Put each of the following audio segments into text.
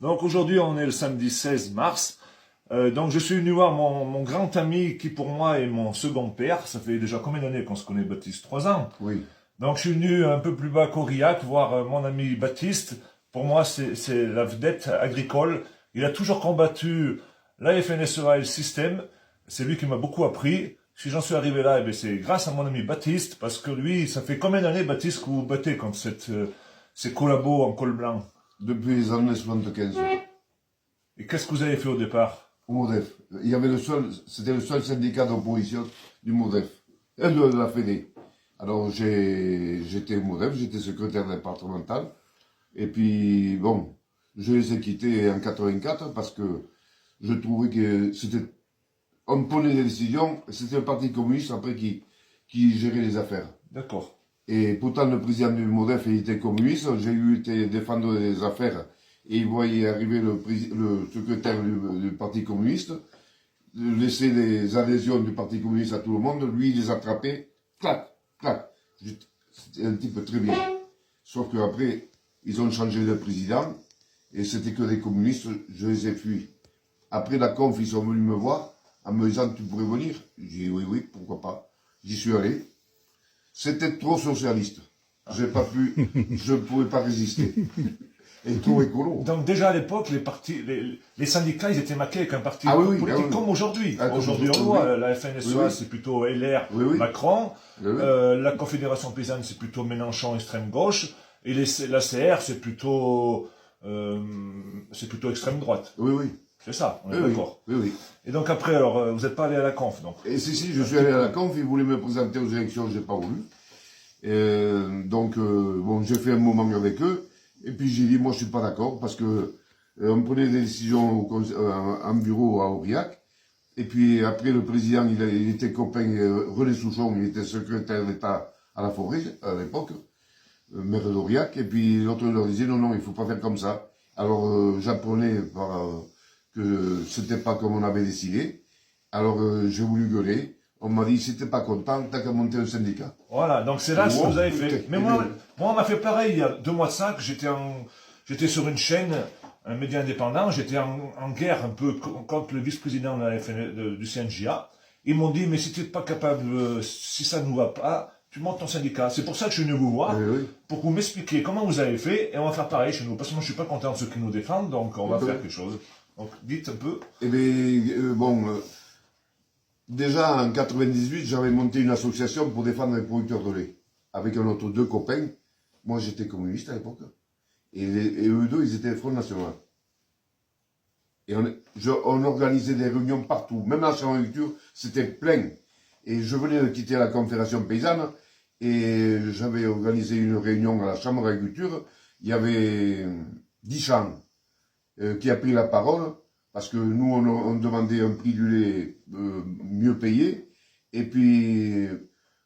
Donc aujourd'hui, on est le samedi 16 mars. Donc je suis venu voir mon grand ami qui pour moi est mon second père. Ça fait déjà combien d'années qu'on se connaît, Baptiste? 3 ans. Oui. Donc je suis venu un peu plus bas qu'Aurillac voir mon ami Baptiste. Pour moi, c'est la vedette agricole. Il a toujours combattu la FNSEA et le système. C'est lui qui m'a beaucoup appris. Si j'en suis arrivé là, eh bien, c'est grâce à mon ami Baptiste, parce que lui, ça fait combien d'années, Baptiste, que vous battez contre ces collabos en col blanc? Depuis les années 75, Et qu'est-ce que vous avez fait au départ? au MODEF. Il y avait c'était le seul syndicat d'opposition du MODEF, de la Fédé. Alors j'étais au MODEF, j'étais secrétaire départemental, et puis bon, je les ai quittés en 84 parce que je trouvais que on prenait des décisions, c'était le Parti communiste après qui gérait les affaires. D'accord. Et pourtant, le président du MODEF, il était communiste. J'ai été défendre les affaires et il voyait arriver le secrétaire du Parti communiste, laisser les adhésions du Parti communiste à tout le monde. Lui, il les attrapait, clac, clac. C'était un type très bien. Sauf qu'après, ils ont changé de président et c'était que des communistes. Je les ai fuis. Après la conf, ils sont venus me voir en me disant, tu pourrais venir? J'ai dit, oui, oui, pourquoi pas. J'y suis allé. C'était trop socialiste. Je ne pouvais pas résister. Et trop écolo. Donc déjà à l'époque, les syndicats, ils étaient marqués avec un parti politique comme aujourd'hui. Aujourd'hui, on voit, la FNSEA, c'est plutôt LR, Macron. La Confédération paysanne, c'est plutôt Mélenchon, extrême gauche. Et la CR, c'est plutôt extrême droite. Oui, oui. C'est ça, on est d'accord. Oui, oui. Et donc après, alors, vous n'êtes pas allé à la conf, donc? Et si, je suis allé à la conf, ils voulaient me présenter aux élections, j'ai pas voulu. Bon, j'ai fait un moment avec eux, et puis j'ai dit, moi je suis pas d'accord, parce que on prenait des décisions en bureau à Aurillac, et puis après le président, il était copain, René Souchon, il était secrétaire d'État à la forêt, à l'époque, maire d'Aurillac, et puis l'autre leur disait, non, non, il faut pas faire comme ça. Alors j'apprenais que c'était pas comme on avait décidé, alors j'ai voulu gueuler. On m'a dit, si t'es pas content, t'as qu'à monter un syndicat. Voilà, donc c'est là ce que vous avez fait. Mais moi, on m'a fait pareil il y a 2 mois de ça, que j'étais sur une chaîne, un média indépendant, j'étais en guerre un peu contre le vice-président de la du CNJA. Ils m'ont dit, mais si tu n'es pas capable, si ça ne nous va pas, tu montes ton syndicat. C'est pour ça que je suis venu vous voir, pour que vous m'expliquiez comment vous avez fait, et on va faire pareil chez nous. Parce que moi, je suis pas content de ceux qui nous défendent, donc on va faire quelque chose. Donc, dites un peu. Eh bien, bon... Déjà, en 98, j'avais monté une association pour défendre les producteurs de lait. Avec un autre 2 copains. Moi, j'étais communiste à l'époque. Et eux deux, ils étaient Front National. Et on organisait des réunions partout. Même à la Chambre d'agriculture, c'était plein. Et je venais de quitter la Confédération paysanne. Et j'avais organisé une réunion à la Chambre d'agriculture. Il y avait Dichamp qui a pris la parole. Parce que nous, on demandait un prix du lait mieux payé. Et puis,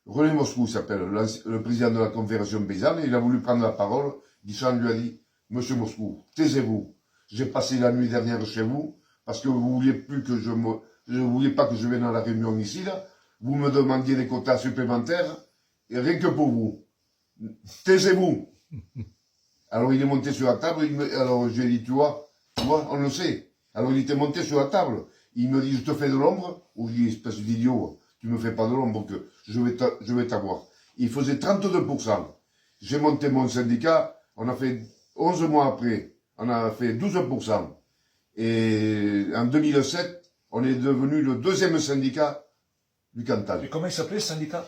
René Moscou s'appelle, le président de la Confédération paysanne, il a voulu prendre la parole. Dichamp lui a dit, Monsieur Moscou, taisez-vous. J'ai passé la nuit dernière chez vous, parce que vous vouliez plus que je vouliez pas que je vienne à la réunion ici, là. Vous me demandiez des quotas supplémentaires, et rien que pour vous. Taisez-vous. Alors, il est monté sur la table, alors j'ai dit, tu vois, on le sait. Alors il était monté sur la table. Il me dit, je te fais de l'ombre. Ou je dis, espèce d'idiot, tu me fais pas de l'ombre, que je vais t'avoir. Il faisait 32%. J'ai monté mon syndicat. On a fait 11 mois après. On a fait 12%. Et en 2007, on est devenu le 2e syndicat du Cantal. Et comment il s'appelait, ce syndicat?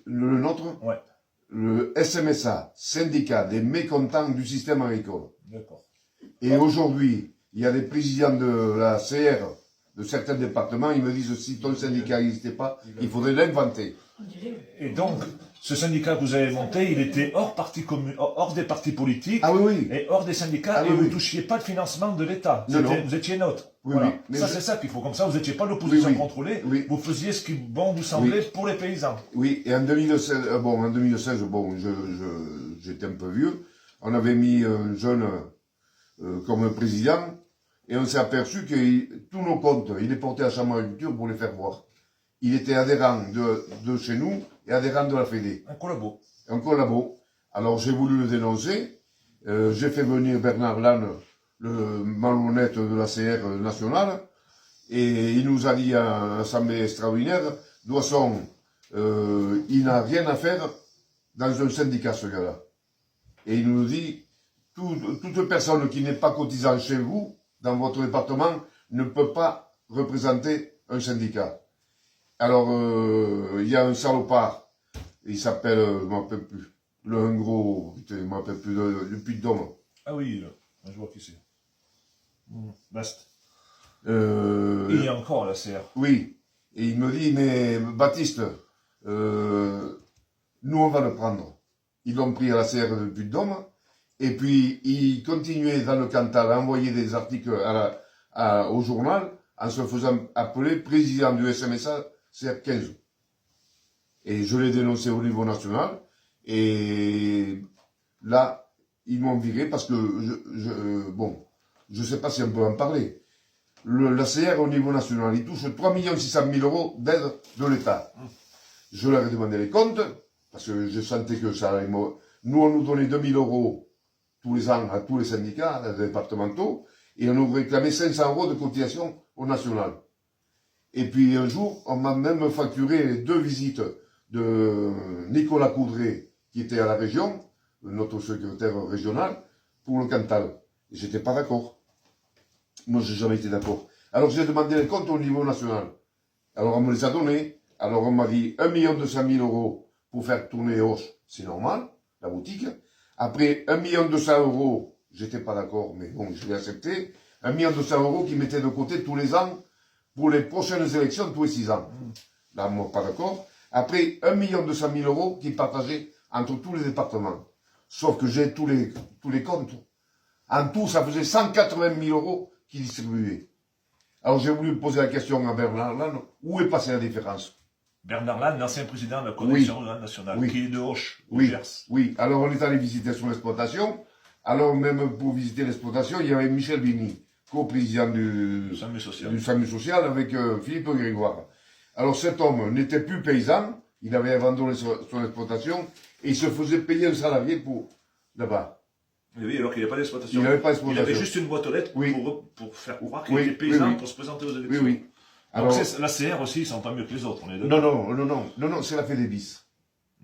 Le nôtre? Ouais. Le SMSA, syndicat des mécontents du système agricole. D'accord. Et aujourd'hui, il y a des présidents de la CR, de certains départements, ils me disent, si ton syndicat n'existait pas, il faudrait l'inventer. Et donc, ce syndicat que vous avez monté, il était hors des partis politiques, et hors des syndicats, et vous ne touchiez pas le financement de l'État. Vous étiez neutre. Voilà. Ça, c'est ça qu'il faut. Comme ça, vous n'étiez pas l'opposition contrôlée, vous faisiez ce qui bon vous semblait pour les paysans. Oui, et en 2016, j'étais un peu vieux, on avait mis un jeune comme président, et on s'est aperçu que tous nos comptes, il est porté à la Chambre d'agriculture pour les faire voir. Il était adhérent de chez nous et adhérent de la Fédé. Un collabo. Un collabo. Alors j'ai voulu le dénoncer. J'ai fait venir Bernard Lannes le malhonnête de la CR nationale, et il nous a dit à l'Assemblée extraordinaire, de toute façon, il n'a rien à faire dans un syndicat, ce gars-là. Et il nous dit, toute personne qui n'est pas cotisant chez vous, dans votre département, ne peut pas représenter un syndicat. Alors, il y a un salopard, il s'appelle, je ne me rappelle plus, un gros, je ne me rappelle plus, du Puy-de-Dôme. Ah oui, je vois qui c'est. Bast. Il y a encore la CR. Oui. Et il me dit, mais Baptiste, nous on va le prendre. Ils l'ont pris à la CR de Puy-de-Dôme. Et puis, il continuait dans le Cantal à envoyer des articles au journal en se faisant appeler président du SMSA CR15. Et je l'ai dénoncé au niveau national. Et là, ils m'ont viré parce que, bon, je ne sais pas si on peut en parler. La CR au niveau national, il touche 3 600 000 euros d'aide de l'État. Je leur ai demandé les comptes, parce que je sentais que ça allait... Nous, on nous donnait 2 000 euros tous les ans à tous les syndicats départementaux, et on nous réclamait 500 euros de cotisation au national. Et puis un jour, on m'a même facturé les 2 visites de Nicolas Coudray, qui était à la région, notre secrétaire régional, pour le Cantal. Et j'étais pas d'accord. Moi, j'ai jamais été d'accord. Alors, j'ai demandé les comptes au niveau national. Alors, on me les a donnés. Alors, on m'a dit 1 200 000 euros pour faire tourner Hoche, c'est normal, la boutique. Après, 1 200 000 euros, j'étais pas d'accord, mais bon, je l'ai accepté. 1 200 000 euros qui mettaient de côté tous les ans pour les prochaines élections, tous les 6 ans. Là, moi, pas d'accord. Après, 1 200 000 euros qui partageaient entre tous les départements. Sauf que j'ai tous les comptes. En tout, ça faisait 180 000 euros qui distribuaient. Alors, j'ai voulu poser la question à Bernard Lannes, où est passée la différence? Bernard Lannes, l'ancien président de la Coalition nationale, qui est de Hoche, au Gers. Oui, alors on est allé visiter son exploitation. Alors, même pour visiter l'exploitation, il y avait Michel Vigny, co-président du SAMU social avec Philippe Grégoire. Alors, cet homme n'était plus paysan, il avait abandonné son exploitation, et il se faisait payer un salarié pour là-bas. Oui, alors qu'il n'y avait pas d'exploitation. Il n'avait pas d'exploitation. Il avait juste une boîte aux lettres pour faire croire qu'il était paysan pour se présenter aux élections. Oui. Alors, donc la CR aussi, ils sont pas mieux que les autres, on est d'accord. Non, c'est la Fédé bis.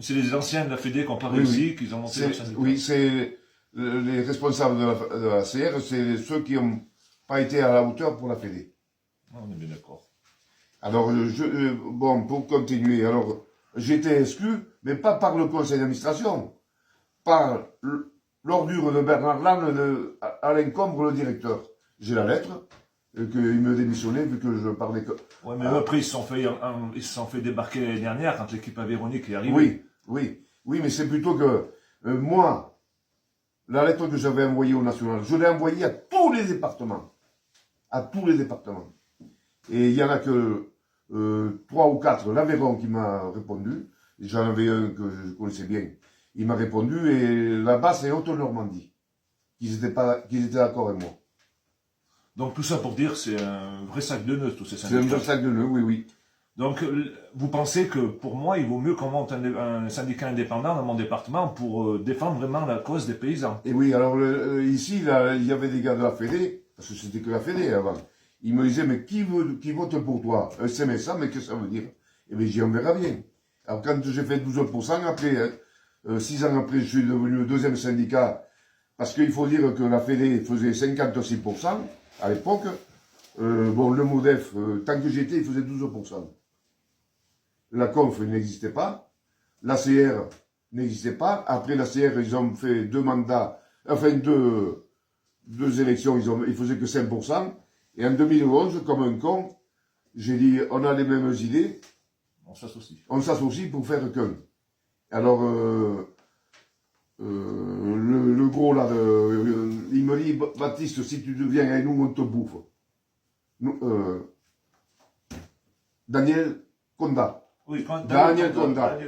C'est les anciens de la Fédé qui n'ont pas réussi, qu'ils ont monté le syndicat. Oui, c'est les responsables de la CR, c'est ceux qui n'ont pas été à la hauteur pour la Fédé. On est bien d'accord. Alors, bon, pour continuer, alors, j'ai été exclu, mais pas par le conseil d'administration, par l'ordure de Bernard Lannes, Alain Combre, le directeur. J'ai la lettre, qu'il me démissionnait, vu que je parlais que... Ouais, mais après, ils se sont fait débarquer l'année dernière, quand l'équipe à Véronique est arrivée. Oui, mais c'est plutôt que, moi, la lettre que j'avais envoyée au national, je l'ai envoyée à tous les départements. À tous les départements. Et il y en a que 3 ou 4, l'Aveyron qui m'a répondu. J'en avais un que je connaissais bien. Il m'a répondu, et là-bas, c'est Haute-Normandie. Qu'ils étaient d'accord avec moi. Donc tout ça pour dire, c'est un vrai sac de nœuds, tous ces syndicats. C'est un vrai sac de nœuds, oui. Donc, vous pensez que, pour moi, il vaut mieux qu'on monte un syndicat indépendant dans mon département pour défendre vraiment la cause des paysans. Et oui, alors ici, là, il y avait des gars de la Fédé, parce que c'était que la Fédé avant. Ils me disaient, mais qui vote pour toi? Un CMSA, mais qu'est-ce que ça veut dire? Eh bien, j'y on verra bien. Alors, quand j'ai fait 12%, après, 6 ans après, je suis devenu le deuxième syndicat, parce qu'il faut dire que la Fédé faisait 56% à l'époque. Bon, le MODEF, tant que j'étais, il faisait 12%. La Conf n'existait pas. L'ACR n'existait pas. Après l'ACR, ils ont fait 2 mandats, enfin 2 élections, ils faisaient que 5%. Et en 2011, comme un con, j'ai dit, on a les mêmes idées. On s'associe. On s'associe pour faire qu'un. Alors, le gros là, il me dit, Baptiste, si tu deviens avec nous, on te bouffe. Daniel Condat. Oui, Daniel Condat,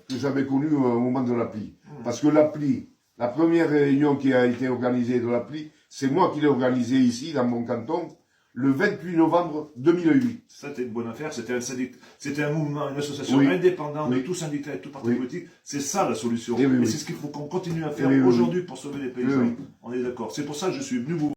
que j'avais connu au moment de l'appli. Parce que l'appli, la première réunion qui a été organisée de l'appli, c'est moi qui l'ai organisée ici, dans mon canton, le 28 novembre 2008. C'était une bonne affaire, c'était un mouvement, une association indépendante de tout syndicat et tout parti politique. C'est ça la solution. Et c'est ce qu'il faut qu'on continue à faire aujourd'hui pour sauver les paysans. On est d'accord. C'est pour ça que je suis venu vous